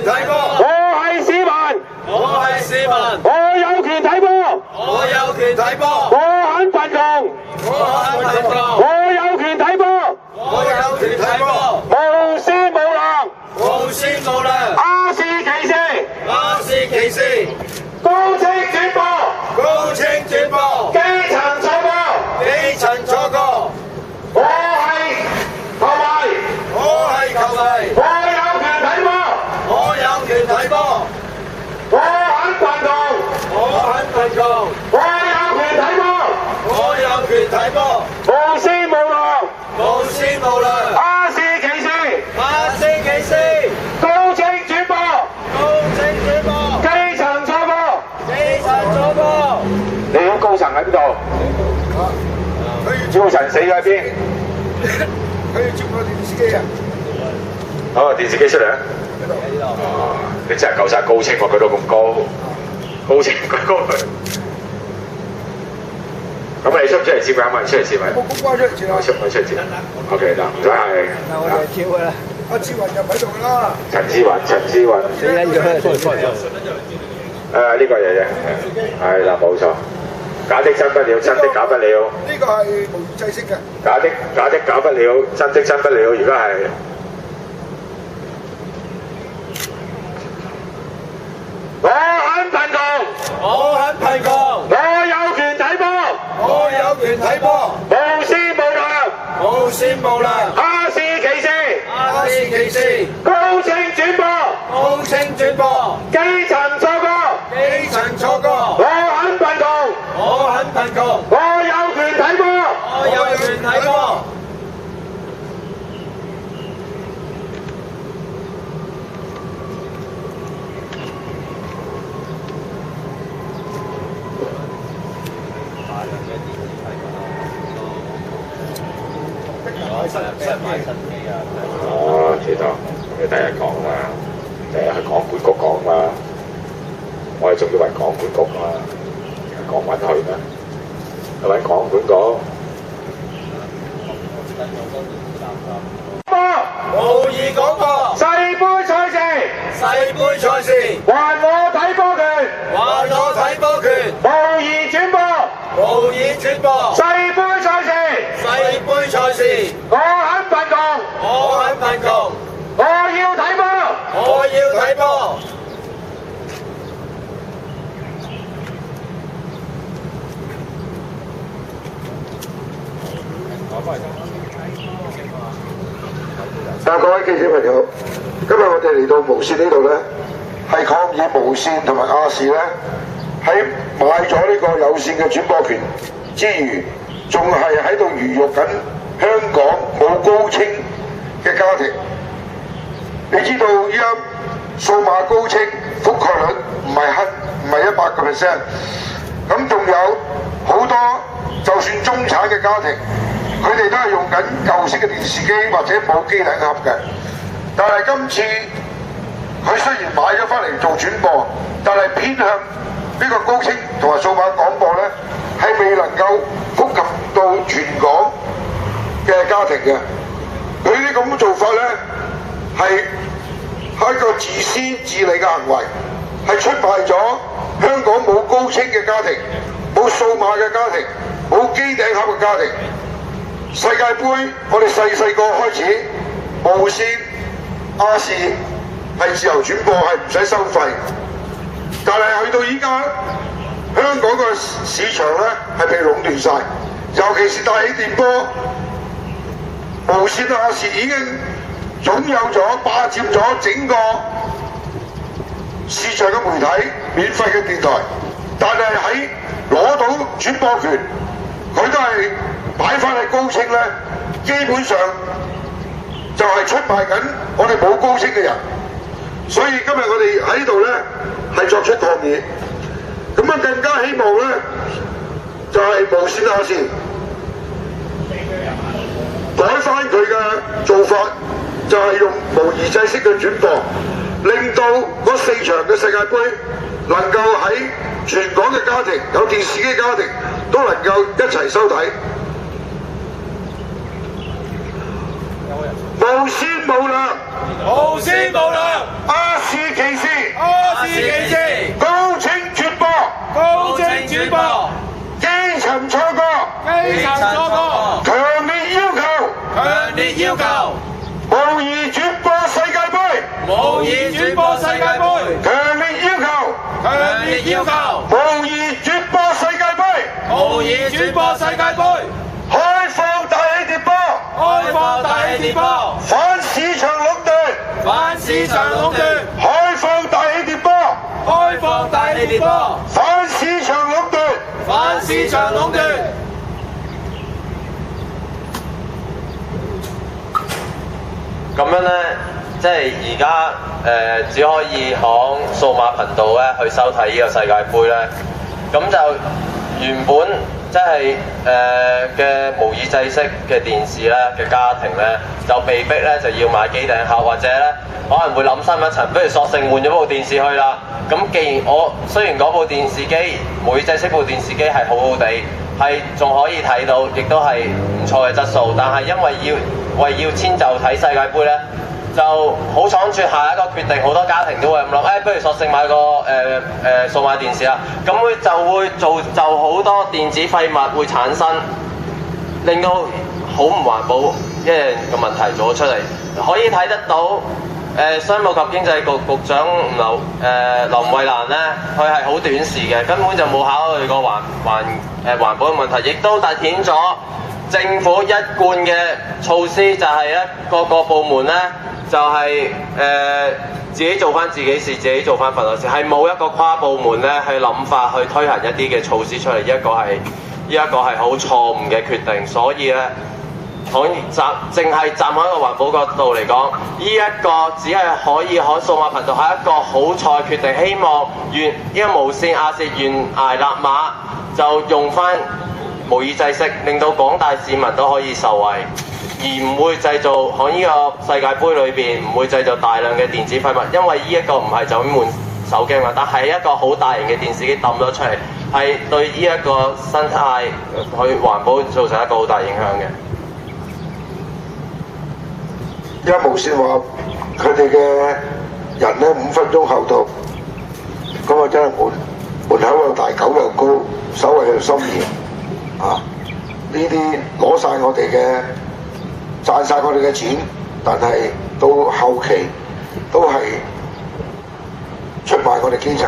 睇波，我係市民，我係市民，我有權睇波，我有權睇波，我很貧窮，我很貧窮，我有權睇波，我有權睇波，無私無量，無私無量，亞視歧視，亞視歧視，高清轉播，高清轉播，基層錯播，基層錯過，我係球迷，我係球迷，我有權睇波，我有權睇波，我很貧窮，我很貧窮，我有權睇波，我有權睇波，無私無量，無私無量，亞視歧視，亞視歧視，高清轉播，高清轉播，基層錯播。基層錯過。你好，高層喺邊度？高層死咗喺邊？佢要接個電視機啊！好，電視機出嚟啊！哦，你真係夠晒高清喎，佢都咁高，高清佢高佢。咁你出唔出嚟接㗎？咁你出嚟接咪？冇公關出嚟接啊！我出嚟接。OK 得，唔使客氣。嗱，我哋跳㗎啦。阿志雲又喺度啦。陳志雲，陳志雲。死緊咗啦！呢個嘢啫，係啦，冇錯。假的真不了，真的假不了。呢個係無語制式嘅。假的假不了，真的真不了。而家係。我很貧窮，我很貧窮，我有權睇波，我有權睇波，無私無量，無私無量，亞視歧視，亞視歧視，高清轉播，高清轉播，基層錯過，基層錯過，我很貧窮，我很貧窮，我有權睇波，我有權睇波。哦，知道，你第日講嘛，第日去廣管局講嘛，我哋仲要揾廣管局嘛，講揾佢咩？去揾廣管局。模擬廣播，世盃賽事，世盃賽事，還我睇波權，還我睇波權，模擬轉播，模擬轉播，世盃賽事，世盃賽事，我很貧窮，我很貧窮，我要睇波，我要睇波。各位記者朋友，今日我哋嚟到無線呢度咧，係抗議無線同埋亞視咧喺買咗呢個有線嘅轉播權之餘，仲係喺度魚肉緊香港冇高清嘅家庭。你知道依家數碼高清覆蓋率唔係100%，咁仲有好多就算中產嘅家庭。佢哋都係用緊舊式嘅電視機或者冇機頂盒嘅，但係今次佢雖然買咗翻嚟做轉播，但係偏向呢個高清同埋數碼廣播咧，係未能夠普及到全港嘅家庭嘅。佢啲咁嘅做法咧，係一個自私自利嘅行為，係出賣咗香港冇高清嘅家庭、冇數碼嘅家庭、冇機頂盒嘅家庭。世界盃我哋細個開始，無線、亞視係自由轉播，係唔使收費。但係去到依家，香港個市場咧係被壟斷晒，尤其是大氣電波，無線亞視已經擁有咗、霸佔咗整個市場嘅媒體、免費嘅電台。但係喺攞到轉播權，佢都係擺翻喺高清咧，基本上就係出賣緊我哋冇高清嘅人，所以今日我哋喺呢度咧係作出抗議。咁啊更加希望咧就係無線亞視改翻佢嘅做法，就係用模擬制式嘅轉播，令到嗰4場嘅世界盃能夠喺全港嘅家庭有電視機嘅家庭都能夠一齊收睇。無線無量，無線無量，亞視歧要求，模擬轉播世界盃，模擬轉播世界盃，強烈要求，強烈要求，模擬轉播世界盃，模擬轉播世界盃，開放大氣電波，開放大氣電波，反市場壟斷，反市場壟斷，開放大氣電波，開放大氣電波，反市場壟斷，反市場壟斷。咁樣呢，即係而家只可以響數碼頻道咧去收睇呢個世界盃呢。咁就原本即係嘅無耳制式嘅電視咧嘅家庭呢，就被逼呢就要買機頂盒，或者呢可能會諗深一層，不如索性換咗部電視去啦。咁既然我雖然嗰部電視機無耳制式部電視機係好好地，係仲可以睇到，亦都係唔錯嘅質素，但係因為要遷就睇世界盃呢，就好倉促下一個決定，好多家庭都會咁諗，不如索性買個數碼電視啦。咁會造就好多電子廢物會產生，令到好唔環保一樣嘅問題做咗出嚟。可以睇得到商務及經濟局局長林慧蘭呢，佢係好短視嘅，根本就冇考慮過環保嘅問題，亦都凸顯咗政府一貫嘅措施就係各個部門呢，就係自己做翻自己事，自己做翻份內事，係冇一個跨部門呢去諗法去推行一啲嘅措施出嚟，呢一個係好錯誤嘅決定，所以呢，淨係站喺一個環保角度嚟講，呢一個只係可以喺數碼頻道係一個好彩決定，希望呢個無線亞視懸崖勒馬就用翻無耳制式，令到廣大市民都可以受惠，而唔會製造喺呢個世界盃裏邊唔會製造大量嘅電子廢物，因為呢一個唔係就咁換手機嘛，但係一個好大型嘅電視機抌咗出嚟，係對呢一個生態去環保造成一個好大影響嘅。而家無線話佢哋嘅人呢5分鐘後到，咁啊真係門口又大，狗又高，守衞又森嚴啊！呢啲攞晒我哋嘅賺晒我哋嘅錢，但係到後期都係出賣我哋基層。